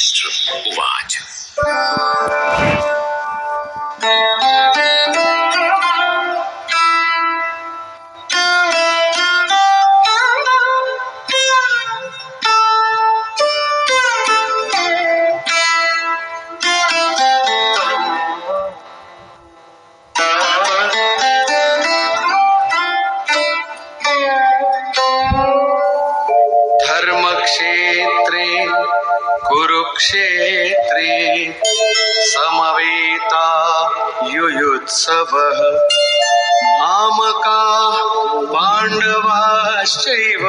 धृतराष्ट्र उवाच। धर्मक्षेत्रे कुरुक्षेत्रे समवेता युयुत्सवः मामकाः पाण्डवाश्चैव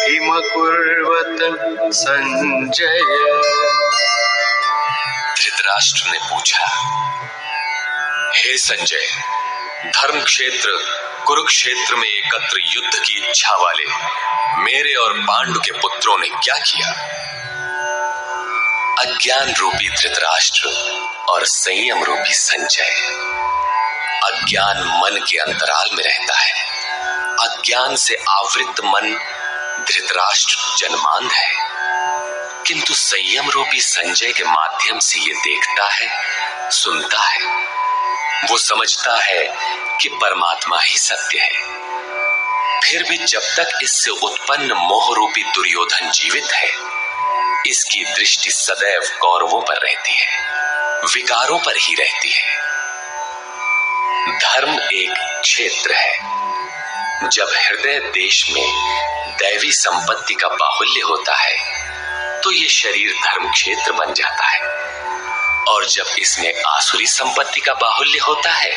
किमकुर्वत संजय। धृतराष्ट्र ने पूछा, हे संजय, धर्म क्षेत्र कुरुक्षेत्र में एकत्र युद्ध की इच्छा वाले मेरे और पांडु के पुत्रों ने क्या किया? अज्ञान रूपी धृतराष्ट्र और संयम रूपी संजय। अज्ञान मन के अंतराल में रहता है। अज्ञान से आवृत मन धृतराष्ट्र जन्मांध है, किंतु संयम रूपी संजय के माध्यम से ये देखता है, सुनता है। वो समझता है कि परमात्मा ही सत्य है। फिर भी जब तक इससे उत्पन्न मोह रूपी दुर्योधन जीवित है, इसकी दृष्टि सदैव कौरवों पर रहती है, विकारों पर ही रहती है। धर्म एक क्षेत्र है। जब हृदय देश में दैवी संपत्ति का बाहुल्य होता है, तो ये शरीर धर्म क्षेत्र बन जाता है, और जब इसमें आसुरी संपत्ति का बाहुल्य होता है,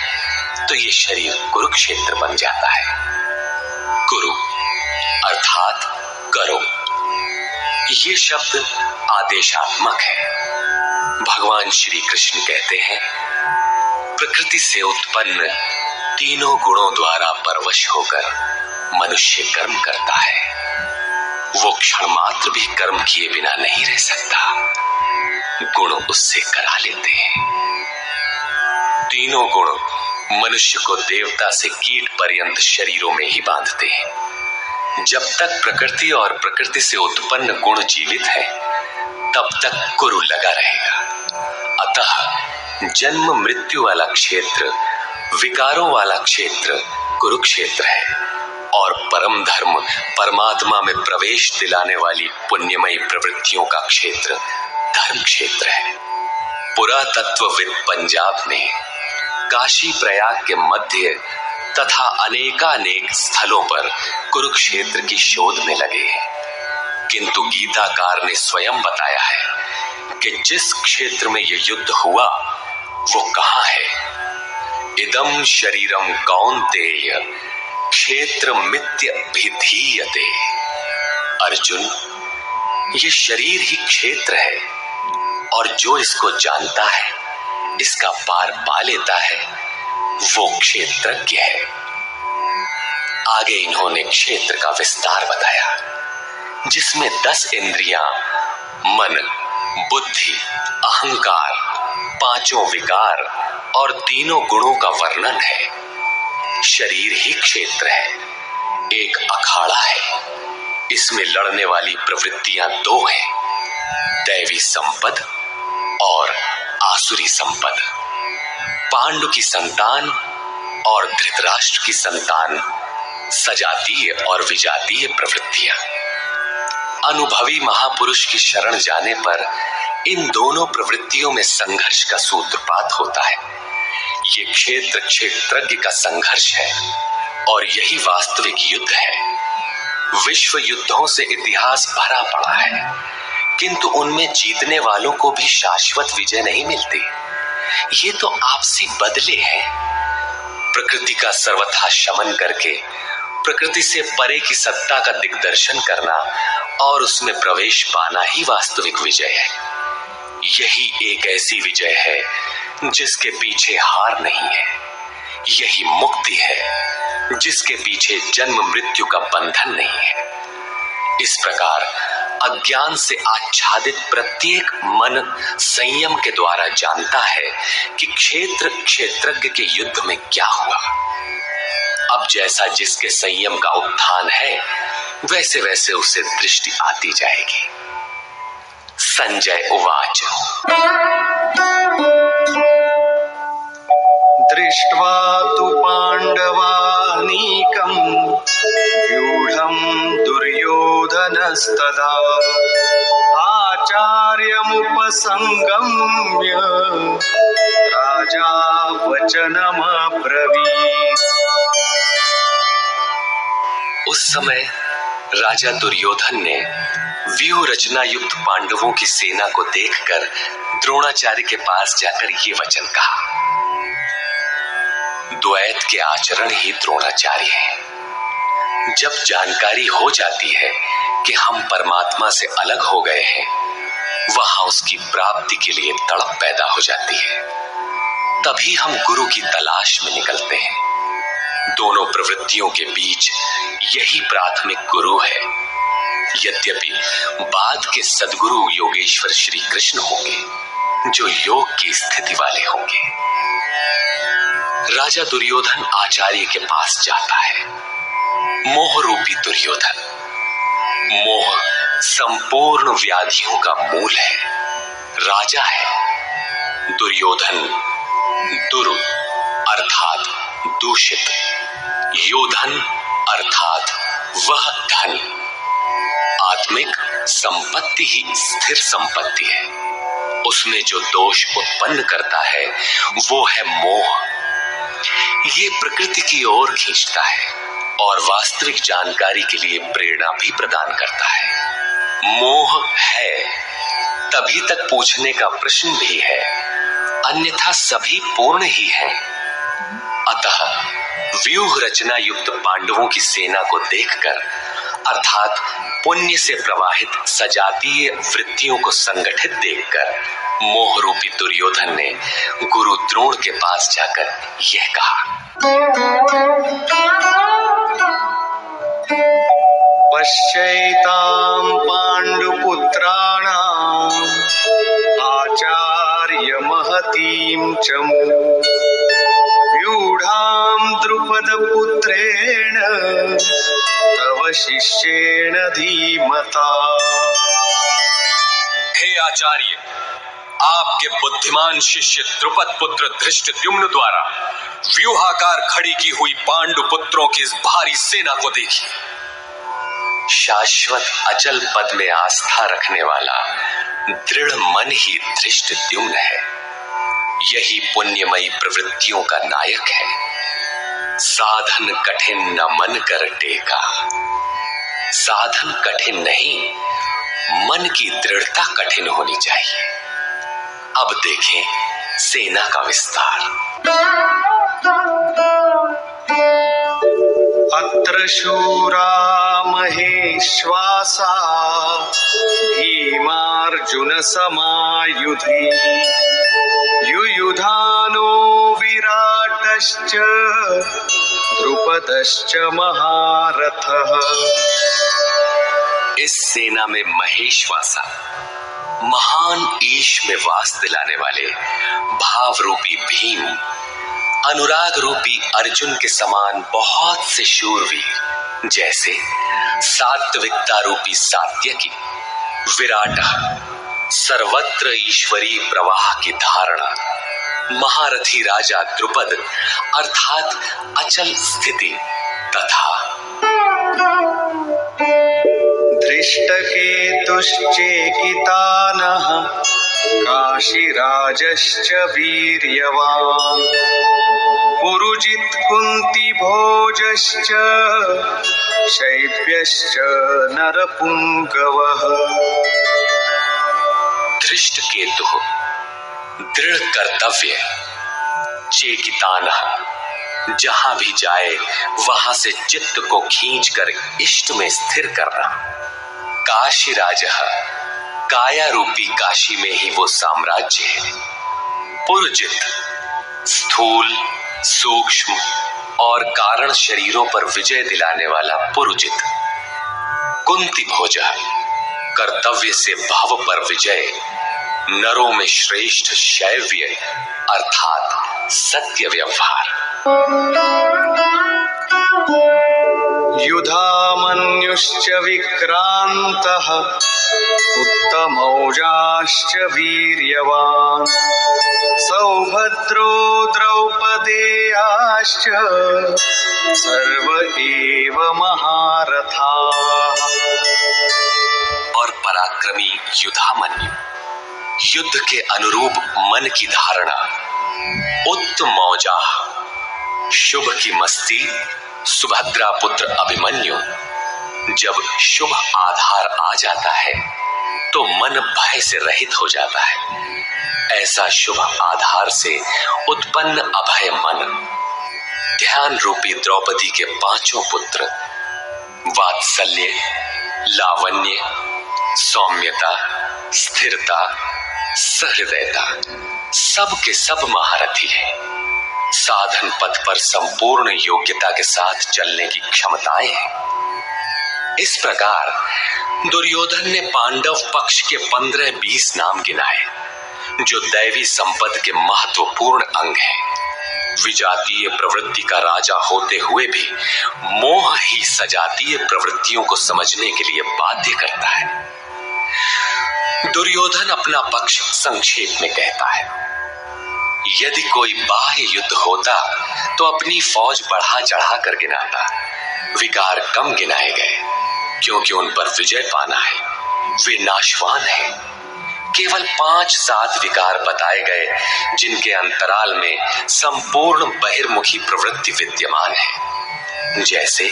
तो ये शरीर कुरुक्षेत्र बन जाता है। कुरु अर्थात करो। ये शब्द आदेशात्मक है। भगवान श्री कृष्ण कहते हैं, प्रकृति से उत्पन्न तीनों गुणों द्वारा परवश होकर मनुष्य कर्म करता है। वो क्षण मात्र भी कर्म किए बिना नहीं रह सकता। गुण उससे करा लेते हैं। तीनों गुण मनुष्य को देवता से कीट पर्यंत शरीरों में ही बांधते हैं। जब तक प्रकृति और प्रकृति से उत्पन्न गुण जीवित है, तब तक कुरु लगा रहेगा। अतः जन्म मृत्यु वाला क्षेत्र, विकारों वाला क्षेत्र कुरुक्षेत्र है, और परम धर्म परमात्मा में प्रवेश दिलाने वाली पुण्यमयी प्रवृत्तियों का क्षेत्र धर्म क्षेत्र है। पुरातत्वविद पंजाब में काशी प्रयाग के मध्य तथा अनेकानेक स्थलों पर कुरुक्षेत्र की शोध में लगे हैं, किंतु गीताकार ने स्वयं बताया है कि जिस क्षेत्र में यह युद्ध हुआ वो कहां है। इदं शरीरम कौन्तेय क्षेत्र मित्यभिधीयते। अर्जुन, ये शरीर ही क्षेत्र है, और जो इसको जानता है, इसका पार पा लेता है, वो क्षेत्रज्ञ है। आगे इन्होंने क्षेत्र का विस्तार बताया, जिसमें 10 इंद्रियां, मन, बुद्धि, अहंकार, 5 विकार और 3 गुणों का वर्णन है। शरीर ही क्षेत्र है, एक अखाड़ा है। इसमें लड़ने वाली प्रवृत्तियां 2 हैं, दैवी संपद और आसुरी संपद। पांडु की संतान और धृतराष्ट्र की संतान सजातीय और विजातीय प्रवृत्तियां। अनुभवी महापुरुष की शरण जाने पर इन दोनों प्रवृत्तियों में संघर्ष का सूत्रपात होता है। ये क्षेत्र क्षेत्रज्ञ का संघर्ष है, और यही वास्तविक युद्ध है। विश्व युद्धों से इतिहास भरा पड़ा है, किंतु उनमें जीतने वालों को भी शाश्वत विजय नहीं मिलती। ये तो आपसी बदले हैं। प्रकृति का सर्वथा शमन करके प्रकृति से परे की सत्ता का दिग्दर्शन करना और उसमें प्रवेश पाना ही वास्तविक विजय है। यही एक ऐसी विजय है जिसके पीछे हार नहीं है। यही मुक्ति है जिसके पीछे जन्म मृत्यु का बंधन नहीं है। इस प्रकार अज्ञान से आच्छादित प्रत्येक मन संयम के द्वारा जानता है कि क्षेत्र क्षेत्रज्ञ के युद्ध में क्या हुआ। अब जैसा जिसके संयम का उत्थान है, वैसे वैसे उसे दृष्टि आती जाएगी। संजय उवाच। दृष्ट्वा तु पाण्डवानीकम् व्यूढम् दुर्योधनस्तदा आचार्यमुपसंगम्य राजा वचनमब्रवीत्। उस समय राजा दुर्योधन ने व्यूह रचना युक्त पांडवों की सेना को देखकर द्रोणाचार्य के पास जाकर ये वचन कहा। द्वैत के आचरण ही द्रोणाचार्य हैं। जब जानकारी हो जाती है कि हम परमात्मा से अलग हो गए हैं, वहां उसकी प्राप्ति के लिए तड़प पैदा हो जाती है। तभी हम गुरु की तलाश में निकलते हैं। दोनों प्रवृत्तियों के बीच यही प्राथमिक गुरु है। यद्यपि बाद के सद्गुरु योगेश्वर श्री कृष्ण होंगे, जो योग की स्थिति वाले होंगे। राजा दुर्योधन आचार्य के पास जाता है। मोह रूपी दुर्योधन। मोह संपूर्ण व्याधियों का मूल है। राजा है। दुर्योधन दुर अर्थात दूषित, योधन अर्थात वह धन। आत्मिक संपत्ति ही स्थिर संपत्ति है। उसमें जो दोष उत्पन्न करता है वो है मोह। ये प्रकृति की ओर खींचता है और वास्तविक जानकारी के लिए प्रेरणा भी प्रदान करता है। मोह है तभी तक पूछने का प्रश्न भी है, अन्यथा सभी पूर्ण ही हैं। अतः व्यूह रचना युक्त पांडवों की सेना को देखकर, अर्थात पुण्य से प्रवाहित सजातीय वृत्तियों को संगठित देखकर, मोह रूपी दुर्योधन ने गुरु द्रोण के पास जाकर यह कहा। पश्यैतां पाण्डुपुत्राणाम् आचार्य महतीं चमू व्यूढां द्रुपदपुत्रेण तव शिष्येण धीमता। हे आचार्य, आपके बुद्धिमान शिष्य द्रुपद पुत्र धृष्टद्युम्न द्वारा व्यूहाकार खड़ी की हुई पांडु पुत्रों की इस भारी सेना को देखिए। शाश्वत अचल पद में आस्था रखने वाला दृढ़ मन ही धृष्टद्युम्न है। यही पुण्यमयी प्रवृत्तियों का नायक है। साधन कठिन न मन कर टेका। साधन कठिन नहीं, मन की दृढ़ता कठिन होनी चाहिए। अब देखें सेना का विस्तार। अत्र शूरा महेश्वासा भीमार्जुन समायुधि युयुधानो विराटश्च द्रुपदश्च महारथः। इस सेना में महेश्वासा, महान ईश में वास दिलाने वाले भाव रूपी भीम, अनुराग रूपी अर्जुन के समान बहुत से शूरवीर, जैसे सात्विकता रूपी सात्यकी, विराट सर्वत्र ईश्वरीय प्रवाह की धारणा, महारथी राजा द्रुपद अर्थात अचल स्थिति, तथा धृष्टकेतुश्चेकितानः काशीराजश्च वीर्यवान् पुरुजित् कुन्तिभोजश्च शैब्यश्च नरपुङ्गवः। धृष्टकेतु दृढ़ कर्तव्य, चेकितानः जहां भी जाए वहां से चित्त को खींचकर इष्ट में स्थिर करना, काशीराजः काया रूपी काशी में ही वो साम्राज्य है, पुरजित स्थूल सूक्ष्म और कारण शरीरों पर विजय दिलाने वाला पुरुजित, कुंती भोजा कर्तव्य से भव पर विजय, नरों में श्रेष्ठ शैव्य अर्थात सत्य व्यवहार। युधामन्युश्च विक्रान्तः उत्तमौजाश्च वीर्यवान् सौभद्रो द्रौपदेयाश्च सर्व एव महारथाः। और पराक्रमी युधामन्यु, युद्ध के अनुरूप मन की धारणा, उत्तमौजा, शुभ की मस्ती, सुभद्रा पुत्र अभिमन्यु। जब शुभ आधार आ जाता है तो मन भय से रहित हो जाता है। ऐसा शुभ आधार से उत्पन्न अभय मन ध्यान रूपी द्रौपदी के पांचों पुत्र वात्सल्य, लावण्य, सौम्यता, स्थिरता, सहृदयता, सब के सब महारथी हैं। साधन पथ पर संपूर्ण योग्यता के साथ चलने की क्षमताएं हैं। इस प्रकार दुर्योधन ने पांडव पक्ष के 15-20 नाम गिनाए, जो दैवी संपद के महत्वपूर्ण अंग हैं। विजातीय प्रवृत्ति का राजा होते हुए भी मोह ही सजातीय प्रवृत्तियों को समझने के लिए बाध्य करता है। दुर्योधन अपना पक्ष संक्षेप में कहता है, यदि कोई बाह्य युद्ध होता तो अपनी फौज बढ़ा चढ़ा कर गिनाता। विकार कम गिनाए गए क्योंकि उन पर विजय पाना है, वे नाशवान हैं। केवल 5-7 विकार बताए गए जिनके अंतराल में संपूर्ण बहिर्मुखी प्रवृत्ति विद्यमान है, जैसे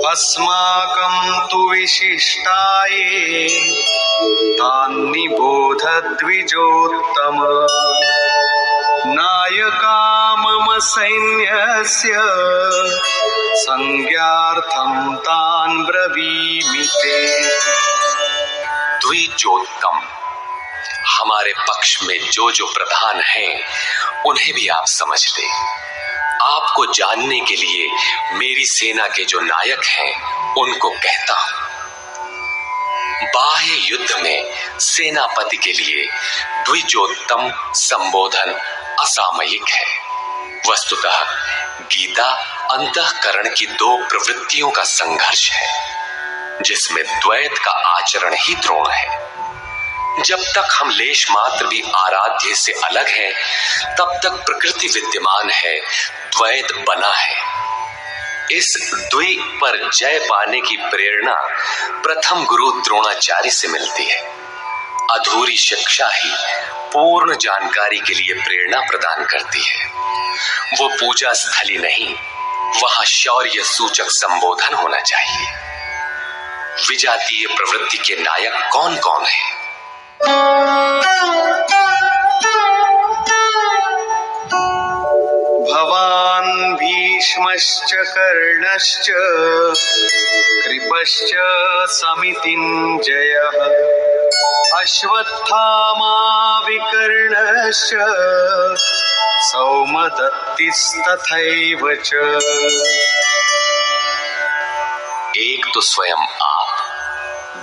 अस्माकं तु विशिष्टाये तान्निबोध द्विजोत्तम नायका मम सैन्यस्य संज्ञार्थं तान् ब्रवीमि ते। द्विजोत्तम, हमारे पक्ष में जो जो प्रधान हैं उन्हें भी आप समझ ले। आपको जानने के लिए मेरी सेना के जो नायक हैं उनको कहता हूं। बाह्य युद्ध में सेनापति के लिए द्विजोत्तम संबोधन असामयिक है। वस्तुतः गीता अंतःकरण की 2 प्रवृत्तियों का संघर्ष है, जिसमें द्वैत का आचरण ही द्रोण है। जब तक हम लेश मात्र भी आराध्य से अलग हैं, तब तक प्रकृति विद्यमान है, द्वैत बना है। इस द्वि पर जय पाने की प्रेरणा प्रथम गुरु द्रोणाचार्य से मिलती है। अधूरी शिक्षा ही पूर्ण जानकारी के लिए प्रेरणा प्रदान करती है। वो पूजा स्थली नहीं, वहां शौर्य सूचक संबोधन होना चाहिए। विजातीय प्रवृत्ति के नायक कौन कौन है? भवान् भीष्मश्च कर्णश्च कृपश्च समितिञ्जयः अश्वत्थामा विकर्णश्च सौमदत्तिस्तथैव च। एक तो स्वयं आप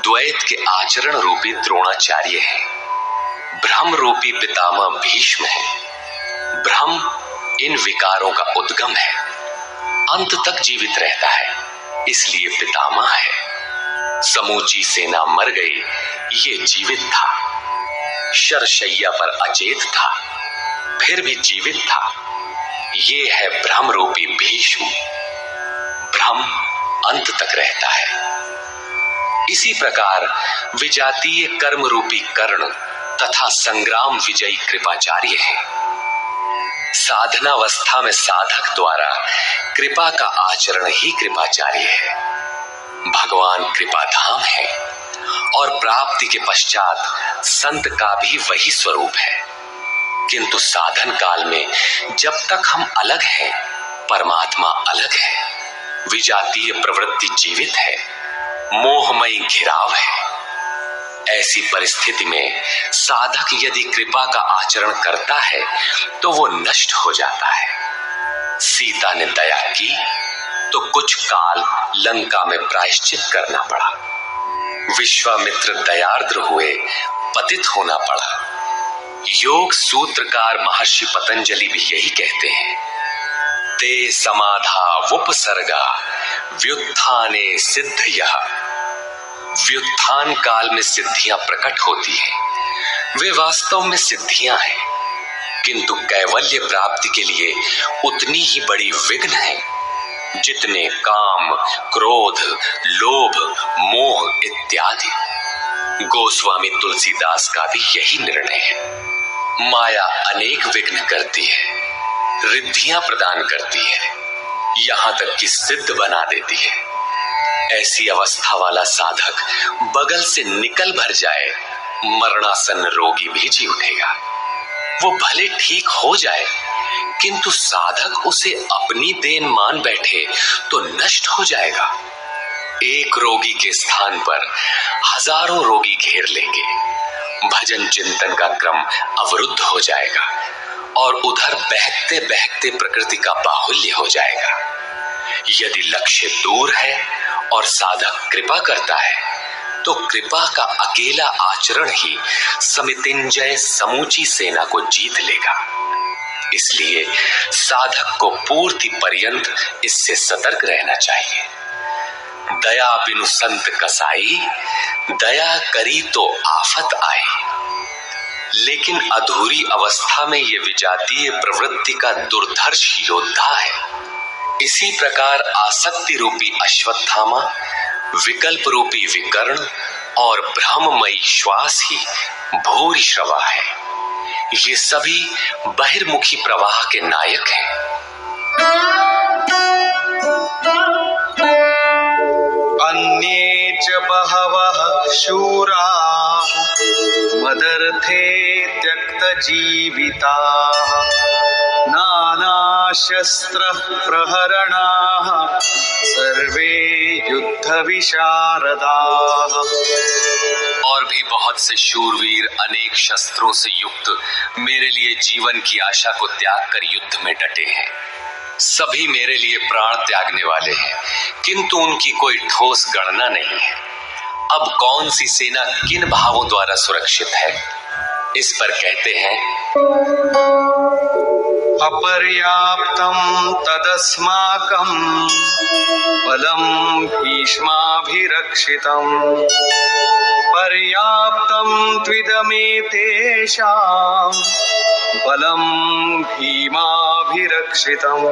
द्वैत के आचरण रूपी द्रोणाचार्य हैं। भ्रम रूपी पितामह भीष्म है। भ्रम इन विकारों का उद्गम है, अंत तक जीवित रहता है, इसलिए पितामह है। समूची सेना मर गई, ये जीवित था। शरशैया पर अचेत था, फिर भी जीवित था। ये है भ्रम रूपी भीष्म। भ्रम अंत तक रहता है। इसी प्रकार विजातीय कर्म रूपी कर्ण तथा संग्राम विजयी कृपाचार्य है। साधनावस्था में साधक द्वारा कृपा का आचरण ही कृपाचार्य है। भगवान कृपाधाम है और प्राप्ति के पश्चात संत का भी वही स्वरूप है। किंतु साधन काल में जब तक हम अलग हैं, परमात्मा अलग है। विजातीय प्रवृत्ति जीवित है, मोहमयी घिराव है। ऐसी परिस्थिति में साधक यदि कृपा का आचरण करता है तो वो नष्ट हो जाता है। सीता ने दया की तो कुछ काल लंका में प्रायश्चित करना पड़ा। विश्वामित्र दयार्द्र हुए, पतित होना पड़ा। योग सूत्रकार महर्षि पतंजलि भी यही कहते हैं। ते समाधा वुपसर्गा व्युत्थाने सिद्धयः। व्युत्थान काल में सिद्धियां प्रकट होती हैं, वे वास्तव में सिद्धियां हैं, किंतु कैवल्य प्राप्ति के लिए उतनी ही बड़ी विघ्न है जितने काम, क्रोध, लोभ, मोह इत्यादि। गोस्वामी तुलसीदास का भी यही निर्णय है। माया अनेक विघ्न करती है, रिद्धियां प्रदान करती है, यहां तक कि सिद्ध बना देती है। ऐसी अवस्था वाला साधक बगल से निकल भर जाए, मरणासन रोगी भी जी उठेगा। वो भले ठीक हो जाए, किंतु साधक उसे अपनी देन मान बैठे तो नष्ट हो जाएगा। एक रोगी के स्थान पर हजारों रोगी घेर लेंगे, भजन चिंतन का क्रम अवरुद्ध हो जाएगा और उधर बहकते बहकते प्रकृति का बाहुल्य हो जाएगा। यदि लक्ष्य दूर है और साधक कृपा करता है, तो कृपा का अकेला आचरण ही समितिंजय समूची सेना को जीत लेगा। इसलिए साधक को पूर्ति पर्यंत इससे सतर्क रहना चाहिए। दया बिनु संत कसाई, दया करी तो आफत आई। लेकिन अधूरी अवस्था में ये विजातीय प्रवृत्ति का दुर्धर्ष योद्धा है। इसी प्रकार आसक्ति रूपी अश्वत्थामा, विकल्प रूपी विकर्ण और भ्रममयी श्वास ही भूरि श्रवा है। ये सभी बहिर्मुखी प्रवाह के नायक हैं। अन्ये च बहवः शूराः मदर्थे त्यक्तजीविताः नानाशस्त्रः प्रहरणाः सर्वे युद्धविशारदाः। और भी बहुत से शूरवीर अनेक शस्त्रों से युक्त मेरे लिए जीवन की आशा को त्याग कर युद्ध में डटे हैं। सभी मेरे लिए प्राण त्यागने वाले हैं, किंतु उनकी कोई ठोस गणना नहीं है। अब कौन सी सेना किन भावों द्वारा सुरक्षित है, इस पर कहते हैं अपर्याप्तं तदस्माकं बलं भीष्माभिरक्षितं पर्याप्तं त्विदमेतेषां बलं भीमाभिरक्षितम्।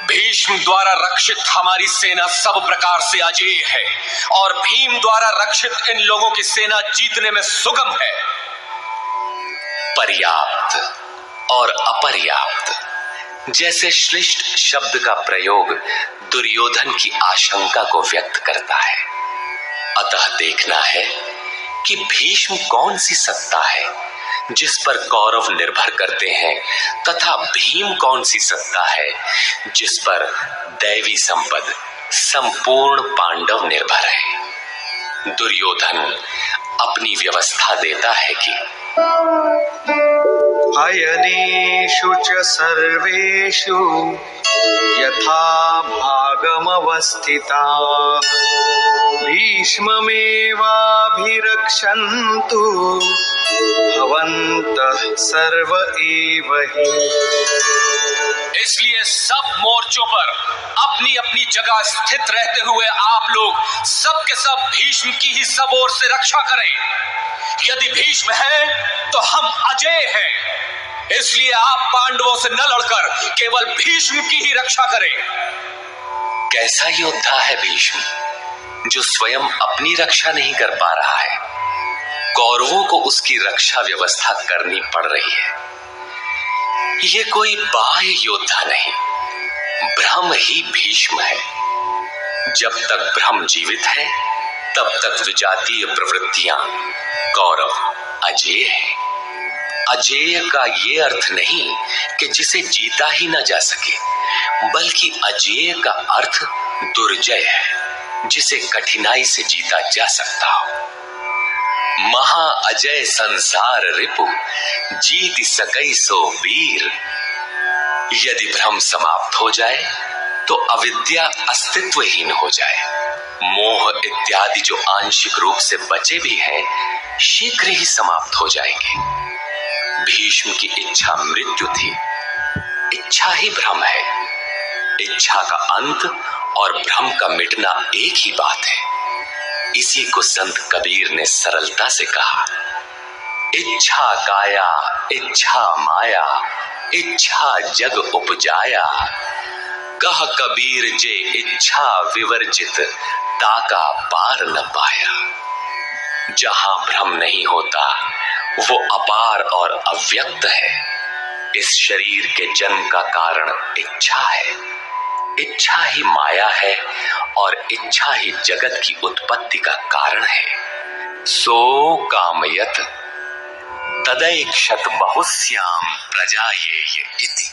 भीष्म द्वारा रक्षित हमारी सेना सब प्रकार से अजेय है और भीम द्वारा रक्षित इन लोगों की सेना जीतने में सुगम है। पर्याप्त और अपर्याप्त जैसे श्लिष्ट शब्द का प्रयोग दुर्योधन की आशंका को व्यक्त करता है। अतः देखना है कि भीष्म कौन सी सत्ता है जिस पर कौरव निर्भर करते हैं, तथा भीम कौन सी सत्ता है जिस पर दैवी संपद संपूर्ण पांडव निर्भर है। दुर्योधन अपनी व्यवस्था देता है कि अयनेषु च सर्वेषु यथा भागमवस्थिताः भीष्ममेवाभिरक्षन्तु भवन्तः सर्व एव हि। इसलिए सब मोर्चों पर अपनी अपनी जगह स्थित रहते हुए आप लोग सब के सब भीष्म की ही सब ओर से रक्षा करें। यदि भीष्म है तो हम अजेय हैं, इसलिए आप पांडवों से न लड़कर केवल भीष्म की ही रक्षा करें। कैसा योद्धा है भीष्म, जो स्वयं अपनी रक्षा नहीं कर पा रहा है, कौरवों को उसकी रक्षा व्यवस्था करनी पड़ रही है। ये कोई बाह्य योद्धा नहीं, ब्रह्म ही भीष्म है। जब तक ब्रह्म जीवित है, तब तक विजातीय प्रवृत्तियां कौरव अजेय है। अजेय का ये अर्थ नहीं कि जिसे जीता ही ना जा सके, बल्कि अजेय का अर्थ दुर्जय है, जिसे कठिनाई से जीता जा सकता हो। महा अजय संसार रिपु जीत सकई सो वीर। यदि भ्रम समाप्त हो जाए तो अविद्या अस्तित्वहीन हो जाए। मोह इत्यादि जो आंशिक रूप से बचे भी हैं, शीघ्र ही समाप्त हो जाएंगे। भीष्म की इच्छा मृत्यु थी। इच्छा ही भ्रम है। इच्छा का अंत और भ्रम का मिटना एक ही बात है। इसी को संत कबीर ने सरलता से कहा, इच्छा काया इच्छा माया, इच्छा जग उपजाया। कह कबीर जे इच्छा विवर्जित, ताका पार न पाया। जहां भ्रम नहीं होता वो अपार और अव्यक्त है। इस शरीर के जन्म का कारण इच्छा है। इच्छा ही माया है और इच्छा ही जगत की उत्पत्ति का कारण है। सो कामयत तदैक्षत बहुस्याम प्रजा ये इति।